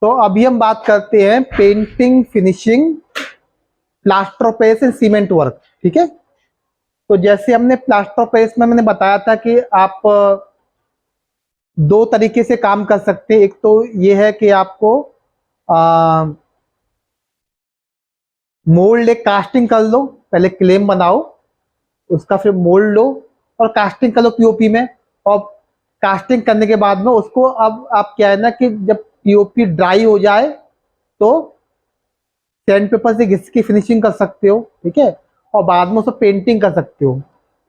तो अभी हम बात करते हैं painting, finishing, plaster of Paris and cement work. ठीक है, तो जैसे हमने प्लास्टर ऑफ पेरिस में मैंने बताया था कि आप दो तरीके से काम कर सकते हैं। एक तो ये है कि आपको मोल्ड एक कास्टिंग कर लो, पहले क्लेम बनाओ, उसका फिर मोल्ड लो और कास्टिंग कर लो पीओपी में। और कास्टिंग करने के बाद में उसको अब आप क्या है ना कि जब पीओपी ड्राई हो जाए तो सैंड पेपर से घिस की फिनिशिंग कर सकते हो। ठीक है, और बाद में उसको पेंटिंग कर सकते हो।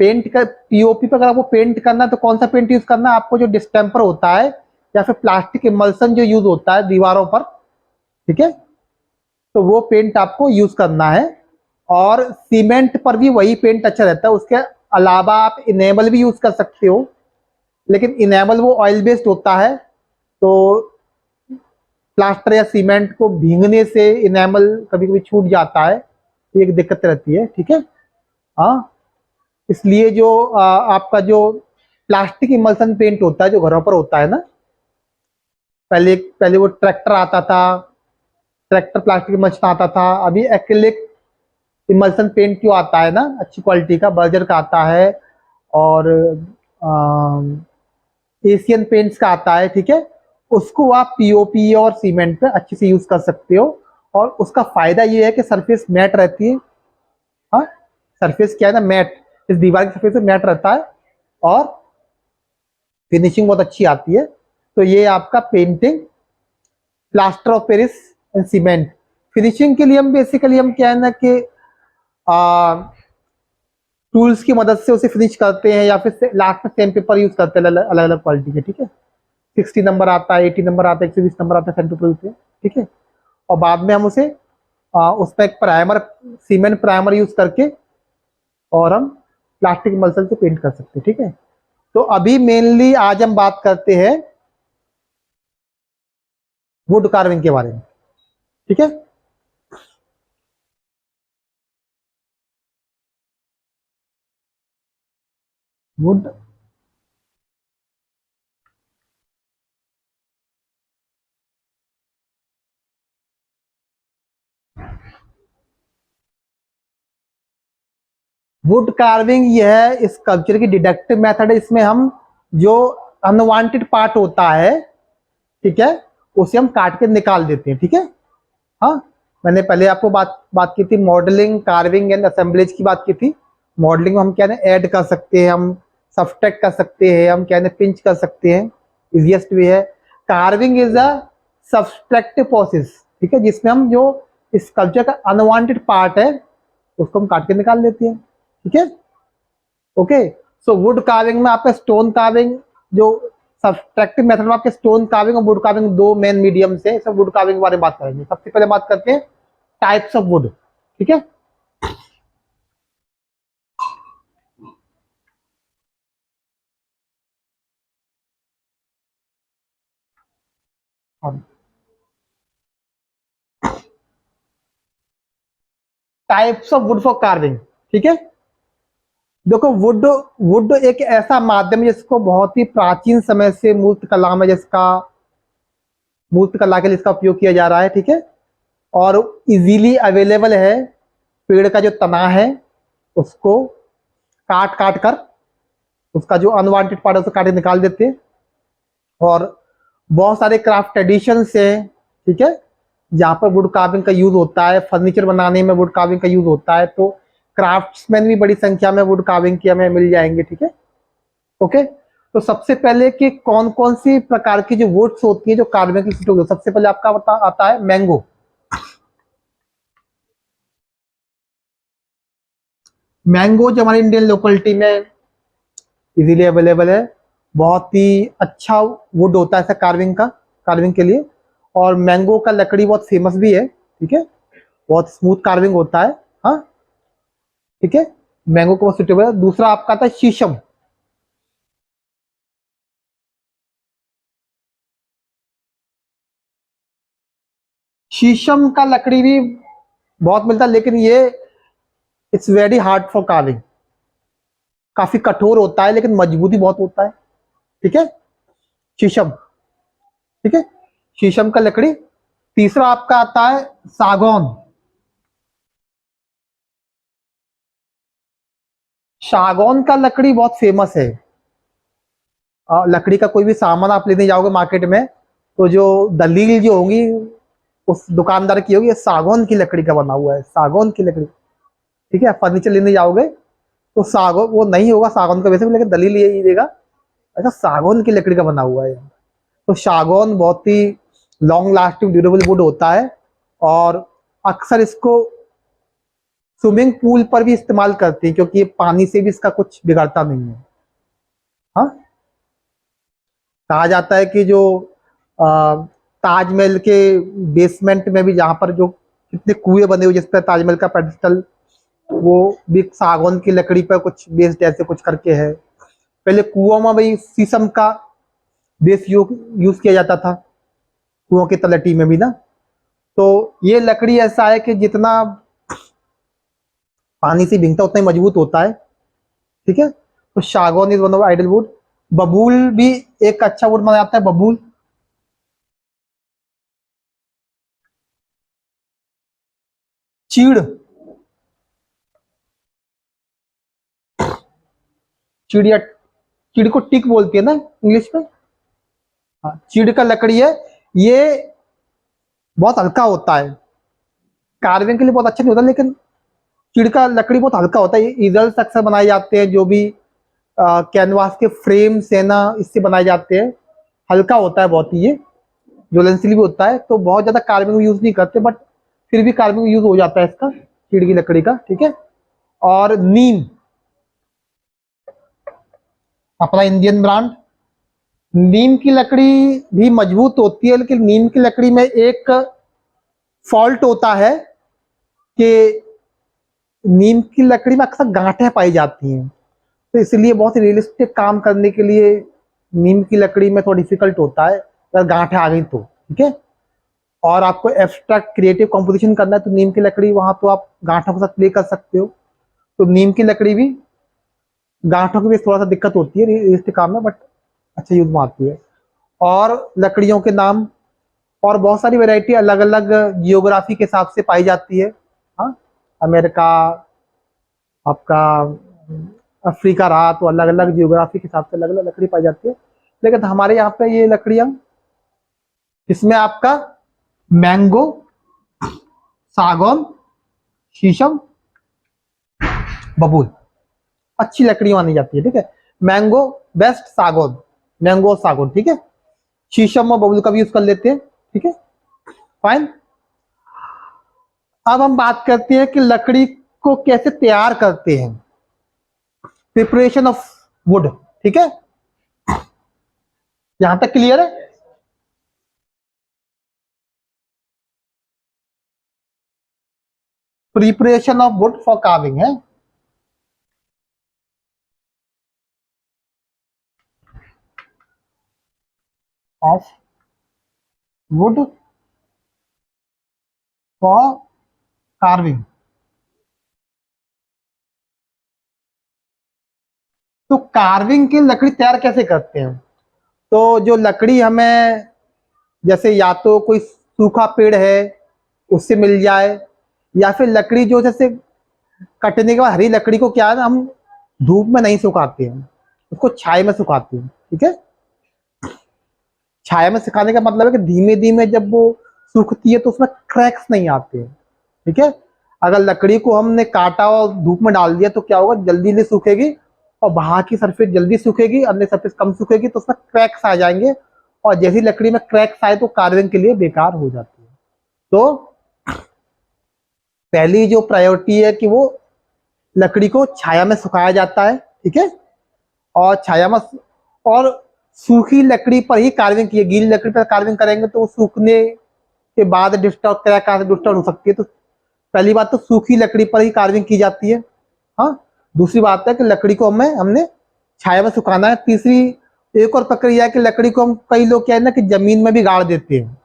पेंट कर पीओपी पर अगर आपको पेंट करना है तो कौन सा पेंट यूज करना है आपको, जो डिस्टेम्पर होता है या फिर प्लास्टिक इमल्सन जो यूज होता है दीवारों पर। ठीक है, तो वो पेंट आपको यूज करना है। और सीमेंट पर भी वही पेंट अच्छा रहता है। उसके अलावा आप इनेबल भी यूज कर सकते हो, लेकिन इनेबल वो ऑयल बेस्ड होता है, तो प्लास्टर या सीमेंट को भीगने से इनेमल कभी कभी छूट जाता है, तो एक दिक्कत रहती है। ठीक है, हाँ, इसलिए जो आपका जो प्लास्टिक इमल्सन पेंट होता है जो घरों पर होता है ना, पहले पहले वो ट्रैक्टर आता था, ट्रैक्टर प्लास्टिक इमल्सन आता था। अभी एक्रिलिक इमल्सन पेंट जो आता है ना अच्छी क्वालिटी का, बर्जर का आता है, और एशियन पेंट्स का आता है। ठीक है, उसको आप पीओपी और सीमेंट पे अच्छे से यूज कर सकते हो। और उसका फायदा ये है कि सरफेस मैट रहती है। हाँ, सरफेस क्या है ना, मैट, इस दीवार की सरफेस मैट रहता है और फिनिशिंग बहुत अच्छी आती है। तो ये आपका painting, plaster of Paris and cement. Finishing के लिए हम बेसिकली हम क्या है ना कि टूल्स की मदद से उसे फिनिश करते हैं, या फिर लास्ट में सेम पेपर यूज करते हैं अलग अलग क्वालिटी के। ठीक है, 60 नंबर आता है, 80 नंबर आता है, 120 नंबर आता है सेंटर पेपर से। ठीक है, और बाद में हम उसे उसमें एक प्राइमर, सीमेंट प्राइमर यूज करके और हम प्लास्टिक मल्सल से पेंट कर सकते हैं। ठीक है, तो अभी मेनली आज हम बात करते हैं वुड कार्विंग के बारे में। ठीक है, वुड वुड कार्विंग यह है स्कल्पचर की डिडक्टिव मेथड है। इसमें हम जो अनवांटेड पार्ट होता है, ठीक है, उसे हम काट के निकाल देते हैं। ठीक है, हाँ, मैंने पहले आपको बात बात की थी मॉडलिंग, कार्विंग एंड असेंबलेज की बात की थी। मॉडलिंग में हम क्या है ऐड कर सकते हैं, हम सब्सट्रैक्ट कर सकते हैं, हम क्या है पिंच कर सकते हैं, इजिएस्ट वे है। Carving is a subtractive process. ठीक है, जिसमें हम जो स्कल्पचर का अनवांटेड पार्ट है उसको हम काट के निकाल लेते हैं। ठीक है, ओके। सो वुड कार्विंग में आपका स्टोन कार्विंग, जो सब्सट्रैक्टिव मेथड में आपके स्टोन कार्विंग और वुड कार्विंग दो मेन मीडियम से सब वुड कार्विंग के बारे में बात करेंगे। सबसे पहले बात करते हैं टाइप्स ऑफ वुड। ठीक है, types of wood for carving. ठीक है, देखो वुड, वुड एक ऐसा माध्यम है जिसको बहुत ही प्राचीन समय से मूर्त कला में, जिसका मूर्त कला के लिए इसका उपयोग किया जा रहा है। ठीक है, और इजीली अवेलेबल है। पेड़ का जो तना है उसको काट काट कर उसका जो अनवांटेड पार्ट है उसे काट के निकाल देते हैं। और बहुत सारे क्राफ्ट ट्रेडिशंस हैं, ठीक है, जहाँ पर वुड कार्विंग का यूज होता है। फर्नीचर बनाने में वुड कार्विंग का यूज होता है, तो क्राफ्ट्समैन भी बड़ी संख्या में वुड कार्विंग के हमें मिल जाएंगे। ठीक है, ओके। तो सबसे पहले कि कौन कौन सी प्रकार की जो वुड्स होती है जो कार्विंग की सूट होती है, सबसे पहले आपका आता है मैंगो। मैंगो जो हमारी इंडियन लोकेलिटी में इजीली अवेलेबल है, बहुत ही अच्छा वुड होता है ऐसा कार्विंग का, कार्विंग के लिए। और मैंगो का लकड़ी बहुत फेमस भी है। ठीक है, बहुत स्मूथ कार्विंग होता है। हाँ, ठीक है, मैंगो को बहुत सुटेबल है। दूसरा आपका आता है शीशम। शीशम का लकड़ी भी बहुत मिलता है, लेकिन ये it's very hard for carving, काफी कठोर होता है लेकिन मजबूती बहुत होता है। ठीक है, शीशम, ठीक है, शीशम का लकड़ी तीसरा आपका आता है सागौन। सागौन का लकड़ी बहुत फेमस है। लकड़ी का कोई भी सामान आप लेने जाओगे मार्केट में, तो जो दलील जो होगी उस दुकानदार की होगी, ये सागौन की लकड़ी का बना हुआ है, सागौन की लकड़ी। ठीक है, फर्नीचर लेने जाओगे तो सागौन वो नहीं होगा सागौन का वैसे भी, लेकिन दलील यही देगा अच्छा सागौन की लकड़ी का बना हुआ है। तो सागौन बहुत ही लॉन्ग लास्टिंग ड्यूरेबल वुड होता है, और अक्सर इसको स्विमिंग पूल पर भी इस्तेमाल करते हैं, क्योंकि ये पानी से भी इसका कुछ बिगड़ता नहीं है। हाँ, कहा जाता है कि जो ताजमहल के बेसमेंट में भी, जहां पर जो कितने कुएं बने हुए जिस पर ताजमहल का पेडिस्टल, वो भी सागौन की लकड़ी पर कुछ बेस्ड ऐसे कुछ करके है। पहले कुओं में भी शीशम का बेस यूज किया जाता था, कुओं की तलहटी में भी ना। तो ये लकड़ी ऐसा है कि जितना पानी से भीगता उतना ही मजबूत होता है। ठीक है, तो सागौन is one of ideal wood. बबूल भी एक अच्छा वुड माना जाता है, बबूल। चीड़, चिड़िया, चीड़ को टिक बोलती है ना इंग्लिश में। हाँ, चीड़ का लकड़ी है ये, बहुत हल्का होता है, कार्विंग के लिए बहुत अच्छा नहीं होता, लेकिन चीड़ का लकड़ी बहुत हल्का होता है। ये इजल्स अक्सर बनाए जाते हैं, जो भी कैनवास के फ्रेम्स है ना, इससे बनाए जाते हैं। हल्का होता है बहुत ही, ये ज्वलनशील भी होता है, तो बहुत ज्यादा कार्विंग में यूज नहीं करते, बट फिर भी कार्विंग में यूज हो जाता है इसका, चीड़ की लकड़ी का। ठीक है, और नीम, अपना इंडियन ब्रांड। नीम की लकड़ी भी मजबूत होती है, लेकिन नीम की लकड़ी में एक फॉल्ट होता है कि नीम की लकड़ी में अक्सर गांठें पाई जाती हैं, तो इसलिए बहुत ही रियलिस्टिक काम करने के लिए नीम की लकड़ी में थोड़ा डिफिकल्ट होता है अगर गांठें आ गई तो। ठीक है, और आपको एब्स्ट्रैक्ट क्रिएटिव कंपोजिशन करना है तो नीम की लकड़ी वहां तो आप गांठों के साथ प्ले कर सकते हो। तो नीम की लकड़ी भी, गांठों की भी थोड़ा सा दिक्कत होती है रियलिस्टिक काम में, बट अच्छा यूज में आती है। और लकड़ियों के नाम और बहुत सारी वैरायटी अलग अलग जियोग्राफी के हिसाब से पाई जाती है। हाँ, अमेरिका, आपका अफ्रीका रहा, तो अलग अलग जियोग्राफी के हिसाब से अलग अलग लकड़ी पाई जाती है। लेकिन हमारे यहाँ पे ये लकड़ियाँ, इसमें आपका मैंगो, सागौन, शीशम, बबूल अच्छी लकड़ी मानी जाती है। ठीक है, मैंगो बेस्ट, सागौन, मैंगो सागौन। ठीक है, शीशम और बबूल का भी यूज कर लेते हैं। ठीक है, फाइन। अब हम बात करते हैं कि लकड़ी को कैसे तैयार करते हैं, प्रिपरेशन ऑफ वुड। ठीक है, यहां तक क्लियर है? Preparation of wood for carving है। Of wood for carving. तो कार्विंग की लकड़ी तैयार कैसे करते हैं? तो जो लकड़ी हमें, जैसे या तो कोई सूखा पेड़ है उससे मिल जाए, या फिर लकड़ी जो जैसे कटने के बाद हरी लकड़ी को क्या है ना, हम धूप में नहीं सुखाते हैं, उसको छाया में सुखाते हैं। ठीक है, छाया में सुखाने का मतलब है कि धीमे धीमे जब वो सूखती है तो उसमें क्रैक्स नहीं आते हैं। ठीक है, अगर लकड़ी को हमने काटा और धूप में डाल दिया तो क्या होगा, जल्दी जल्दी सूखेगी, और बाहर की सरफेस जल्दी सूखेगी, अंदर सरफेस कम सूखेगी, तो उसमें क्रैक्स आ जाएंगे, और जैसी लकड़ी में क्रैक्स आए तो कार्विंग के लिए बेकार हो जाती है। तो पहली जो प्रायोरिटी है कि वो लकड़ी को छाया में सुखाया जाता है। ठीक है, और छाया में, और सूखी लकड़ी पर ही कार्विंग की, गीली लकड़ी पर कार्विंग करेंगे तो वो सूखने के बाद डिस्टर्ब, क्रैक आने डिस्टर्ब हो सकती है। तो पहली बात तो सूखी लकड़ी पर ही कार्विंग की जाती है। हाँ, दूसरी बात है कि लकड़ी को हमने छाया में सुखाना है। तीसरी एक और प्रक्रिया है कि लकड़ी को हम, कई लोग क्या है ना कि जमीन में भी गाड़ देते हैं,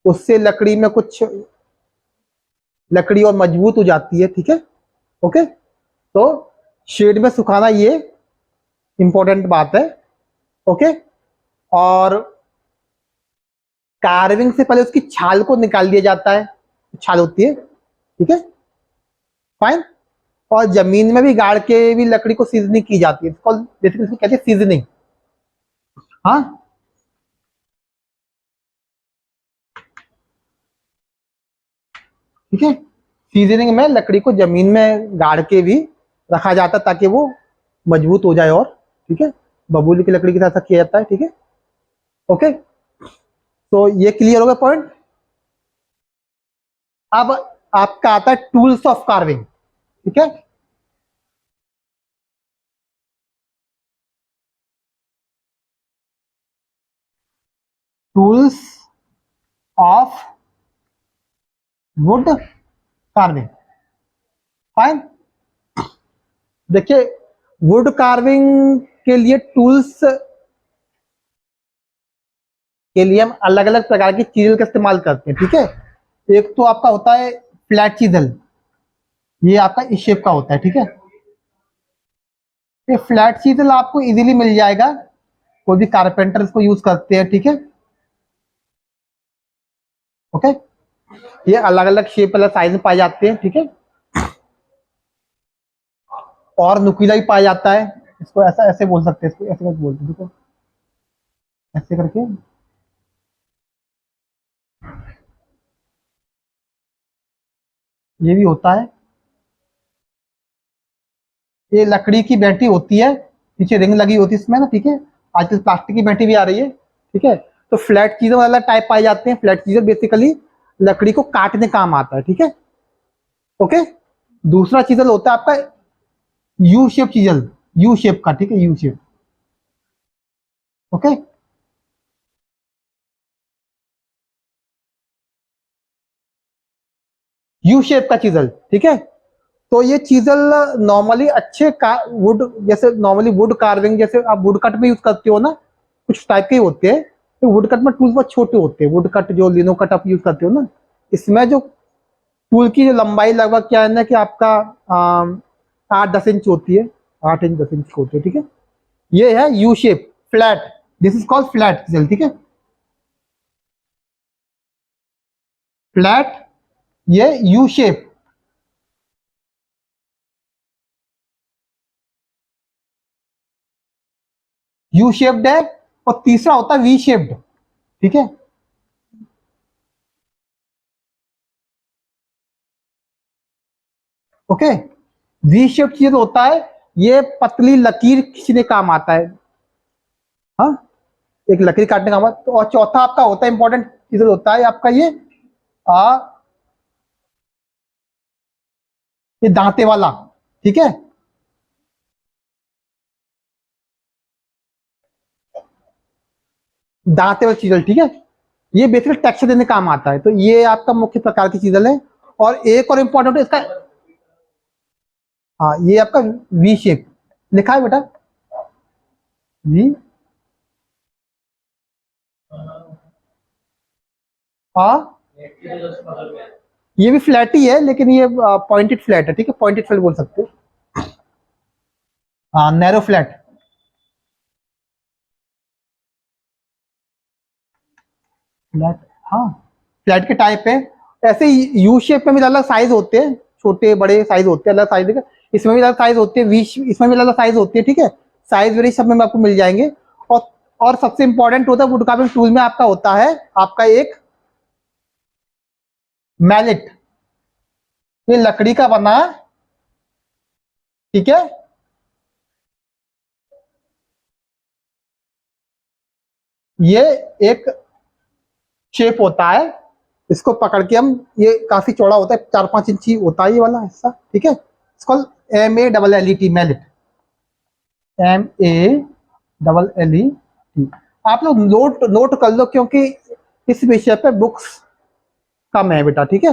उससे लकड़ी में कुछ, लकड़ी और मजबूत हो जाती है। ठीक है, ओके। तो शेड में सुखाना, ये इंपॉर्टेंट बात है। ओके, और कार्विंग से पहले उसकी छाल को निकाल दिया जाता है, छाल होती है, ठीक है, फाइन। और जमीन में भी गाड़ के भी लकड़ी को सीजनिंग की जाती है, बेसिकली इसको कहते हैं सीजनिंग। हाँ, ठीक है, सीजनिंग में लकड़ी को जमीन में गाड़ के भी रखा जाता है ताकि वो मजबूत हो जाए, और ठीक है, बबूल की लकड़ी के साथ किया जाता है, ठीक है, ओके। तो ये क्लियर हो गया पॉइंट। अब आपका आता है टूल्स ऑफ कार्विंग, ठीक है। Tools of wood carving, fine. देखिए, वुड कार्विंग के लिए टूल्स के लिए हम अलग अलग प्रकार की चीजल का इस्तेमाल करते हैं, ठीक है। एक तो आपका होता है फ्लैट चीजल, ये आपका इस शेप का होता है, ठीक है। ये फ्लैट चीजल आपको इजीली मिल जाएगा, कोई भी कारपेंटर इसको यूज करते हैं, ठीक है, ओके। ये अलग अलग शेप, अलग साइज में पाए जाते हैं, ठीक है। और नुकीला भी पाया जाता है, इसको ऐसा ऐसे बोल सकते हैं, इसको ऐसे करके बोलते हैं, देखो ऐसे करके। ये भी होता है। ये लकड़ी की बैटरी होती है, पीछे रिंग लगी होती है इसमें ना, ठीक है। आजकल प्लास्टिक की बैटरी भी आ रही है, ठीक है। तो फ्लैट चीजों वाला टाइप पाए जाते हैं। फ्लैट चीजर बेसिकली लकड़ी को काटने काम आता है, ठीक है, ओके। दूसरा चीजल होता है आपका U shape chisel, U shape का, ठीक है, U shape, okay. U shape का चीजल, ठीक है। तो ये चीजल नॉर्मली अच्छे का वुड, जैसे नॉर्मली वुड कार्विंग, जैसे आप वुड कट में यूज करते हो ना, कुछ टाइप के ही होते हैं। तो वुड कट में टूल्स बहुत छोटे होते हैं, वुड कट जो लिनो कट आप यूज करते हो ना, इसमें जो टूल की जो लंबाई लगभग क्या है ना कि आपका 8-10 इंच होती है, 8 इंच 10 इंच होती है, ठीक है। ये है U shape flat, this is called flat chisel, ठीक है, फ्लैट। ये यू शेप, यू शेप्ड है। और तीसरा होता है वी शेप्ड, ठीक है, ओके। वी शेप चीज होता है, ये पतली लकीर खींचने काम आता है, हाँ, एक लकीर काटने का आता है। तो और चौथा आपका होता है इंपॉर्टेंट चीज होता है आपका आ, ये दांते वाला, ठीक है, दांते वाला चीजल, ठीक है। ये बेसिकली टेक्सचर देने काम आता है। तो ये आपका मुख्य प्रकार की चीजल है। और एक और इंपॉर्टेंट है इसका, हाँ, ये आपका वी शेप लिखा है बेटा, वी, हाँ, ये भी फ्लैट ही है, लेकिन ये पॉइंटेड फ्लैट है, ठीक है, पॉइंटेड फ्लैट बोल सकते हो, हाँ, नैरो फ्लैट, फ्लैट, हाँ, फ्लैट के टाइप है। ऐसे यू शेप में भी अलग साइज होते हैं, छोटे बड़े साइज होते हैं, अलग साइज, इसमें भी अलग साइज होते हैं, वी इसमें भी अलग साइज होती है, ठीक है। साइज वेरी सब में आपको मिल जाएंगे। और और सबसे इंपॉर्टेंट होता है वुड कार्विंग टूल में आपका होता है आपका एक मैलेट, ये लकड़ी का बना, ठीक है, ये एक शेप होता है, इसको पकड़ के हम, ये काफी चौड़ा होता है, 4-5 इंची होता है ये वाला हिस्सा, ठीक है। इसको MALLET मैलेट, MALLET। आप लोग नोट नोट कर लो, क्योंकि इस विषय पे बुक्स कम है बेटा, ठीक है।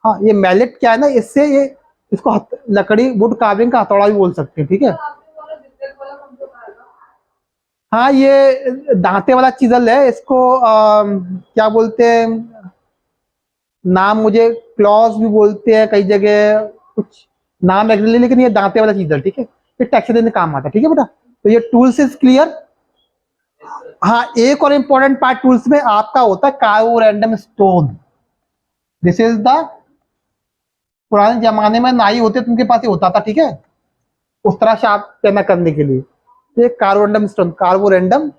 हाँ, ये मैलेट क्या है ना, इससे ये इसको लकड़ी वुड कार्विंग का हथौड़ा भी बोल सकते हैं, ठीक है। हाँ, ये दांते वाला चीजल है, इसको क्या बोलते हैं, नाम मुझे क्लॉज भी बोलते हैं कई जगह, कुछ नाम एग्जैक्टली, लेकिन ये दांते वाला चीजल, ठीक है, ये टेक्सचर देने काम आता है, ठीक है बेटा। तो ये टूल्स इज क्लियर। हाँ, एक और इम्पोर्टेंट पार्ट टूल्स में आपका होता है Carborundum stone. This is the, पुराने जमाने में नाई होते तो उनके पास ही होता था, ठीक है, उस तरह से आप पेना करने के लिए। ये कार्बोरेंडम स्टोन, कार्बोरेंडम,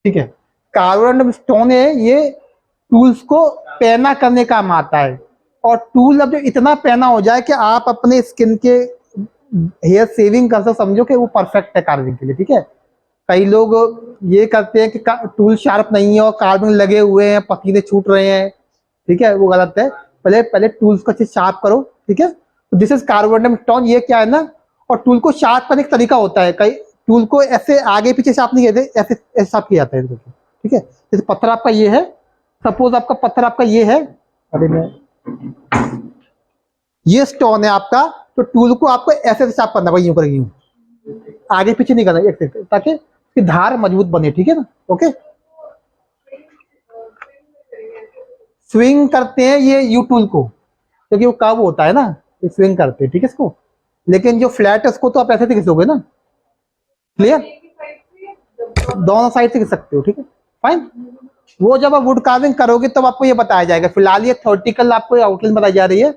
ठीक है, कार्बोरेंडम स्टोन है ये, टूल्स को पैना करने का काम आता है। और टूल अब जो इतना पैना हो जाए कि आप अपने स्किन के हेयर सेविंग कर सकते, समझो कि वो परफेक्ट है कार्विंग के लिए, ठीक है। कई लोग ये करते हैं कि टूल शार्प नहीं है और कार्विंग लगे हुए हैं, पतीले छूट रहे हैं, ठीक है, वो गलत है। पहले पहले टूल्स को अच्छे शार्प करो, ठीक है। तो दिस इज कार्बोरेंडम स्टोन, ये क्या है ना, और टूल को शार्प करने का तरीका होता है, कई टूल को ऐसे आगे पीछे शार्प नहीं कहते, ऐसे ऐसे शार्प किया जाता है इनको, ठीक है। जैसे पत्थर आपका ये है, सपोज आपका पत्थर आपका ये है, अरे मैं, ये स्टोन है आपका, तो टूल को आपको ऐसे शार्प करना भाई, यूं करेंगे, यूं आगे पीछे नहीं करना, एक सेकंड, ताकि उसकी धार मजबूत बने, ठीक है ना, ओके। स्विंग करते हैं ये यू टूल को, क्योंकि वो कर्व होता है ना, स्विंग करते हैं, ठीक है इसको। लेकिन जो फ्लैट है उसको तो आप ऐसे से घिसोगे ना, क्लियर, दोनों साइड से घिस सकते हो, ठीक है, फाइन। वो जब आप वुड कार्विंग करोगे तब तो आपको ये बताया जाएगा, फिलहाल ये थ्योरेटिकल आपको आउटलाइन बताई जा रही है।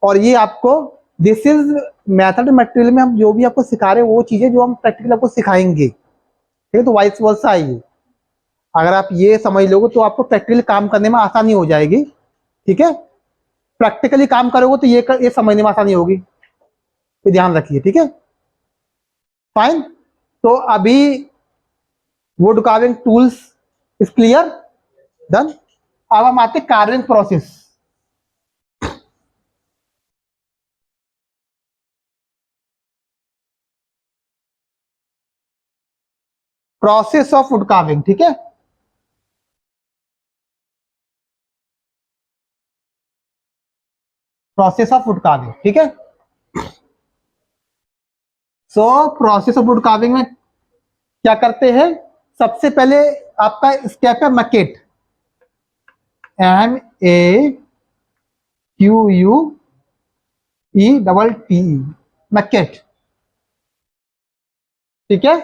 और ये आपको, दिस इज मेथड मटेरियल में हम जो भी आपको सिखा रहे हैं वो चीजें जो हम प्रैक्टिकल आपको सिखाएंगे, ठीक है। तो वाइस वर्सा है ये, अगर आप ये समझ लोगे तो आपको प्रैक्टिकली काम करने में आसानी हो जाएगी, ठीक है। प्रैक्टिकली काम करोगे तो ये समझने में आसानी होगी, तो ध्यान रखिए, ठीक है, फाइन। तो अभी wood carving tools is clear, done. अब हम आते carving process. Process of wood carving, ठीक है, प्रोसेस ऑफ वुड कार्विंग, ठीक है। So process of wood carving में क्या करते हैं, सबसे पहले आपका स्टेप है मैकेट, MAQUET, मैकेट, ठीक है।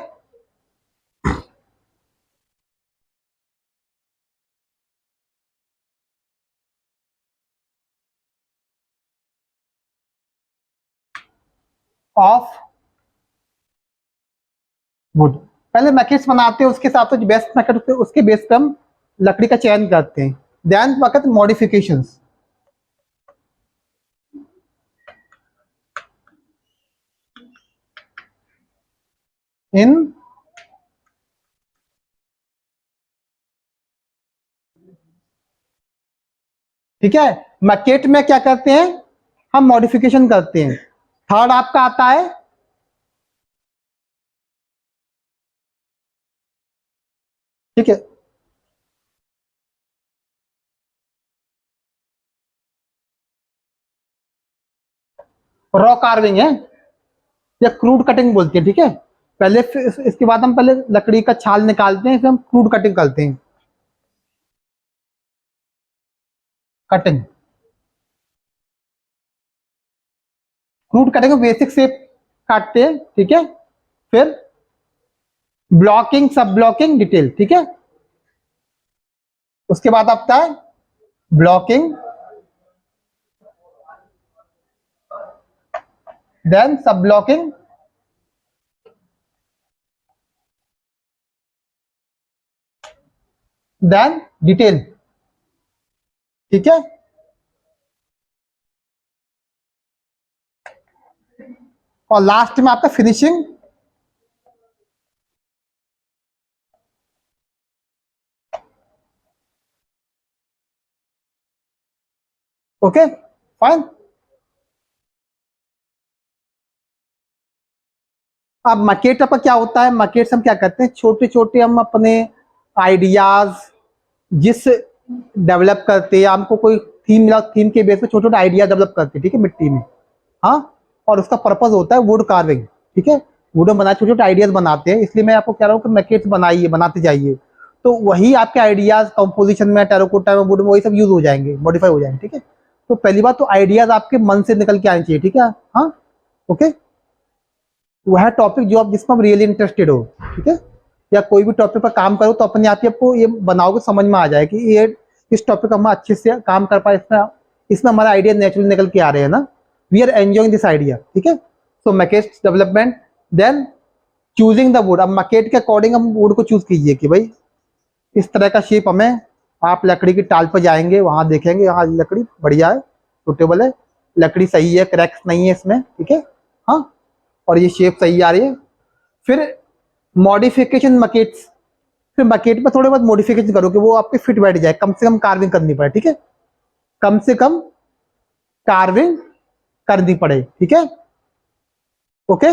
ऑफ वुड, पहले मैकेट्स बनाते हैं, उसके साथ बेस्ट मैकेट, उसके बेस पे हम लकड़ी का चयन करते हैं। देन वक्त मॉडिफिकेशंस, इन, ठीक है, मैकेट में क्या करते हैं, हम मॉडिफिकेशन करते हैं। थर्ड आपका आता है, ठीक है, रॉ कार्विंग है या क्रूड कटिंग बोलते हैं, ठीक है। पहले इसके बाद हम पहले लकड़ी का छाल निकालते हैं, फिर हम क्रूड कटिंग करते हैं, कटिंग, क्रूड कटिंग में बेसिक शेप काटते हैं, ठीक है। फिर ब्लॉकिंग, सब ब्लॉकिंग, डिटेल, ठीक है। उसके बाद आता है ब्लॉकिंग, देन सब ब्लॉकिंग, देन डिटेल, ठीक है। और लास्ट में आपका फिनिशिंग, ओके, फाइन। अब मकेट आपका क्या होता है, मकेट्स हम क्या करते हैं, छोटे छोटे हम अपने आइडियाज जिस डेवलप करते हैं, हमको कोई थीम मिला, थीम के बेस पे छोटे छोटे आइडिया डेवलप करते हैं, ठीक है, मिट्टी में, हाँ। और उसका पर्पज होता है वुड कार्विंग, ठीक है, वुड में बनाए छोटे छोटे आइडियाज बनाते हैं। इसलिए मैं आपको कह रहा हूँ कि मैकेट्स बनाइए, बनाते जाइए, तो वही आपके आइडियाज कंपोजिशन में, टेराकोटा में, वुड में, वही सब यूज हो जाएंगे, मॉडिफाई हो जाएंगे, ठीक है। तो पहली बात तो आइडियाज आपके मन से निकल के आने चाहिए, ठीक है। हाँ, ओके, वह टॉपिक जो आप जिसमें आप रियली इंटरेस्टेड हो, ठीक है, या कोई भी टॉपिक पर काम करो तो अपने आप ही आपको ये बनाओगे, समझ में आ जाए कि ये इस टॉपिक हम अच्छे से काम कर पाए, इसमें इसमें हमारा आइडिया नेचुरली निकल के आ रहे हैं ना, we are enjoying this idea, ठीक है। So maquette development, then choosing the wood. अब मैकेट के अकॉर्डिंग हम वुड को चूज कीजिए कि भाई इस तरह का शेप हमें, आप लकड़ी की टाल पर जाएंगे, वहां देखेंगे यहाँ लकड़ी बढ़िया है, सुटेबल है, लकड़ी सही है, क्रैक्स नहीं है इसमें, ठीक है, हाँ, और ये शेप सही आ रही है। फिर मॉडिफिकेशन मकेट्स, फिर मकेट में थोड़े बहुत मॉडिफिकेशन करो कि वो आपके फिट बैठ जाए, कम से कम कार्विंग करनी पड़े, ठीक है, कम से कम कार्विंग करनी पड़े, ठीक है, ओके।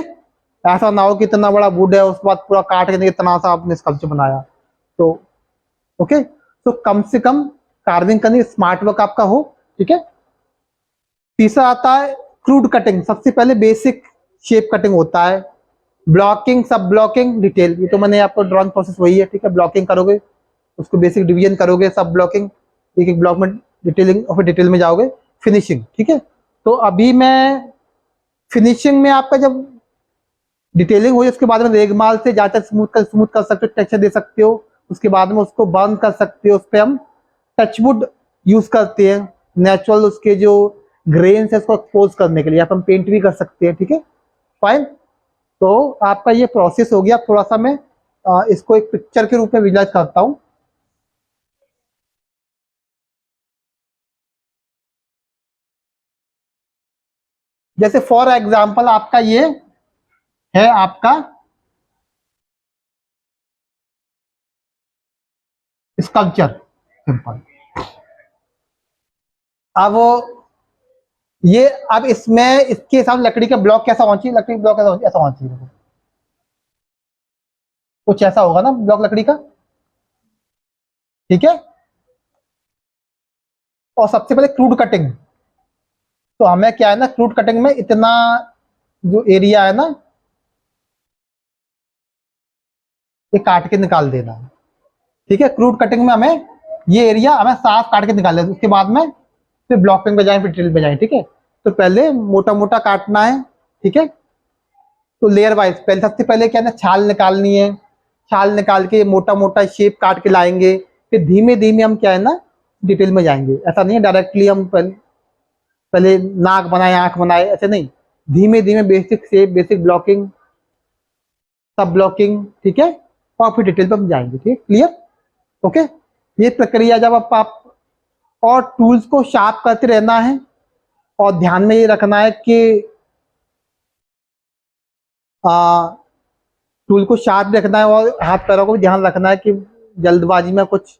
ऐसा ना हो कि इतना बड़ा वुड है उसके बाद पूरा काट के इतना सा आपने स्कल्पचर बनाया, तो ओके। तो कम से कम कार्विंग करनी, स्मार्ट वर्क आपका हो, ठीक है। तीसरा आता है क्रूड कटिंग, सबसे पहले बेसिक शेप कटिंग होता है, ब्लॉकिंग, सब ब्लॉकिंग, डिटेल, ये तो मैंने आपको ड्राइंग प्रोसेस वही है, ठीक है। ब्लॉकिंग करोगे, उसको बेसिक डिवीजन करोगे, सब ब्लॉकिंग, एक एक ब्लॉक में डिटेलिंग, और फिर डिटेल में जाओगे, फिनिशिंग, ठीक है। तो अभी मैं फिनिशिंग में आपका जब डिटेलिंग हुई उसके बाद में रेगमाल से जहाँ तक स्मूथ कर सकते हो, टेक्सचर दे सकते हो, उसके बाद में उसको बर्न कर सकते हो, उस पर हम टचवुड यूज करते हैं, नेचुरल उसके जो ग्रेन्स है उसको एक्सपोज करने के लिए, आप हम पेंट भी कर सकते हैं, ठीक है, फाइन। तो आपका ये प्रोसेस हो गया। थोड़ा सा मैं इसको एक पिक्चर के रूप में विजुअलाइज करता हूँ। जैसे फॉर एग्जाम्पल आपका ये है आपका स्कल्पचर, सिंपल। अब ये, अब इसमें इसके हिसाब लकड़ी का ब्लॉक कैसा होना चाहिए, लकड़ी ब्लॉक ऐसा होना चाहिए, कुछ ऐसा होगा ना ब्लॉक लकड़ी का, ठीक है। और सबसे पहले क्रूड कटिंग, तो हमें क्या है ना, क्रूड कटिंग में इतना जो एरिया है ना, ये काट के निकाल देना है, ठीक है। क्रूड कटिंग में हमें ये एरिया हमें साफ काट के निकाल देना, उसके बाद में फिर ब्लॉकिंग पे जाए, फिर डिटेल पे जाए, ठीक है। तो पहले मोटा मोटा काटना है, ठीक है। तो लेयर वाइज पहले, सबसे पहले क्या है ना, छाल निकालनी है, छाल निकाल के मोटा मोटा शेप काट के लाएंगे, फिर धीमे धीमे हम क्या है ना डिटेल में जाएंगे। ऐसा नहीं है डायरेक्टली हम पहले नाक बनाए, आंख बनाए, ऐसे नहीं, धीमे धीमे बेसिक शेप, बेसिक ब्लॉकिंग, सब ब्लॉकिंग, ठीक है, और फिर डिटेल पे हम जाएंगे, ठीक है, क्लियर, ओके। ये प्रक्रिया जब आप और टूल्स को शार्प करते रहना है, और ध्यान में ये रखना है कि टूल को शार्प रखना है, और हाथ पैरों को भी ध्यान रखना है कि जल्दबाजी में कुछ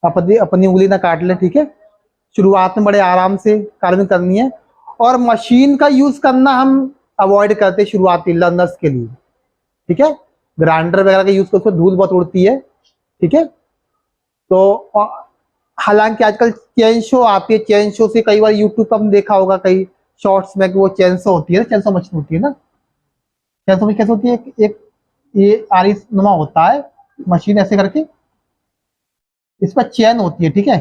अपनी अपनी उंगली ना काट लें, ठीक है। शुरुआत में बड़े आराम से कार्विंग करनी है, और मशीन का यूज करना हम अवॉइड करते हैं शुरुआती लर्नर्स के लिए, ठीक है। ग्राइंडर वगैरह का यूज करते धूल बहुत उड़ती है, ठीक है। तो हालांकि आजकल चेन शो आती है, चेन शो से कई बार यूट्यूब पर हमने देखा होगा कई शॉर्ट्स में कि वो चेन शो होती है ना, चेन शो मशीन होती है ना, चेन शो में कैसे होती है, एक ये आरिस नुमा होता है मशीन, ऐसे करके इस पर चेन होती है, ठीक है,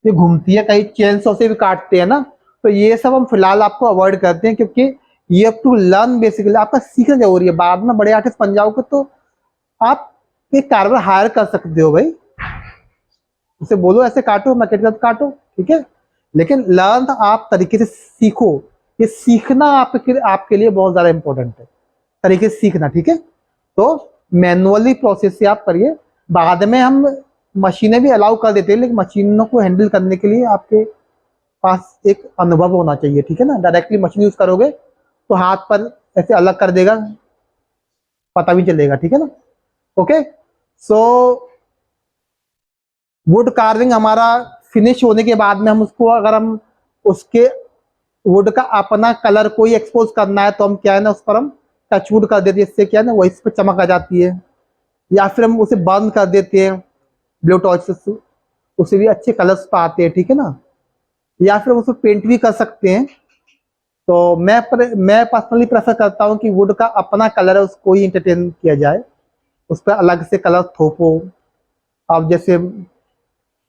ये घूमती है, कई चेन शो से भी काटते हैं ना। तो ये सब हम फिलहाल आपको अवॉइड करते हैं, क्योंकि ये हैव टू लर्न, बेसिकली आपका सीखना जरूरी है। बाद में बड़े आर्टिस्ट बन जाओगे तो आप एक कार्बर हायर कर सकते हो भाई, उसे बोलो ऐसे काटो, मैकेट काटो, ठीक है, लेकिन लर्न आप तरीके से सीखो। ये सीखना आपके लिए बहुत ज्यादा इंपॉर्टेंट है, तरीके से सीखना, ठीक है। तो मैनुअली प्रोसेस से आप करिए, बाद में हम मशीनें भी अलाउ कर देते हैं, लेकिन मशीनों को हैंडल करने के लिए आपके पास एक अनुभव होना चाहिए, ठीक है ना। डायरेक्टली मशीन यूज करोगे तो हाथ पर ऐसे अलग कर देगा, पता भी चलेगा, ठीक है ना, ओके। सो वुड कार्विंग हमारा फिनिश होने के बाद में हम उसको, अगर हम उसके वुड का अपना कलर कोई एक्सपोज करना है तो हम क्या है ना उस पर हम टच वुड कर देते हैं, इससे क्या है ना वही इस पर चमक आ जाती है, या फिर हम उसे बर्न कर देते हैं ब्लू टॉर्च से, उसे भी अच्छे कलर्स पे आते हैं, ठीक है ना, या फिर हम उसको पेंट भी कर सकते हैं। तो मैं पर्सनली प्रेफर करता हूँ कि वुड का अपना कलर है उसको ही इंटरटेन किया जाए, उस पर अलग से कलर थोपो। अब जैसे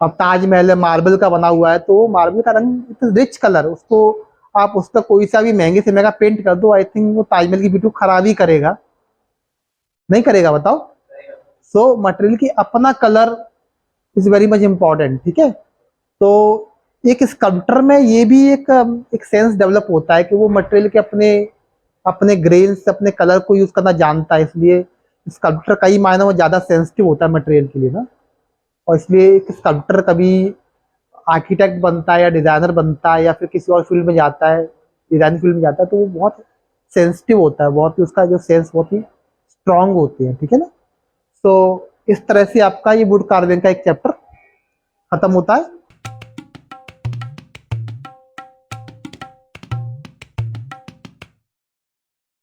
अब ताजमहल है, मार्बल का बना हुआ है, तो मार्बल का रंग रिच कलर, उसको आप उस पर कोई सा भी महंगे से महंगा पेंट कर दो, आई थिंक वो ताजमहल की ब्यूटी को खराब ही करेगा, नहीं करेगा बताओ। सो मटेरियल की अपना colour is very much important, ठीक है। तो एक स्कल्पटर में ये भी एक सेंस डेवलप होता है कि वो मटेरियल के अपने अपने ग्रेन्स, अपने कलर को यूज करना जानता है, इसलिए स्कल्पटर कई मायनों में ज्यादा सेंसिटिव होता है मटेरियल के लिए ना। और इसलिए एक स्कल्पटर कभी आर्किटेक्ट बनता है या डिजाइनर बनता है या फिर किसी और फील्ड में जाता है, डिजाइन फील्ड में जाता है, तो वो बहुत सेंसिटिव होता है, बहुत ही उसका जो सेंस बहुत ही स्ट्रांग होते हैं, ठीक है ना। तो इस तरह से आपका ये वुड कार्विंग का एक चैप्टर खत्म होता है।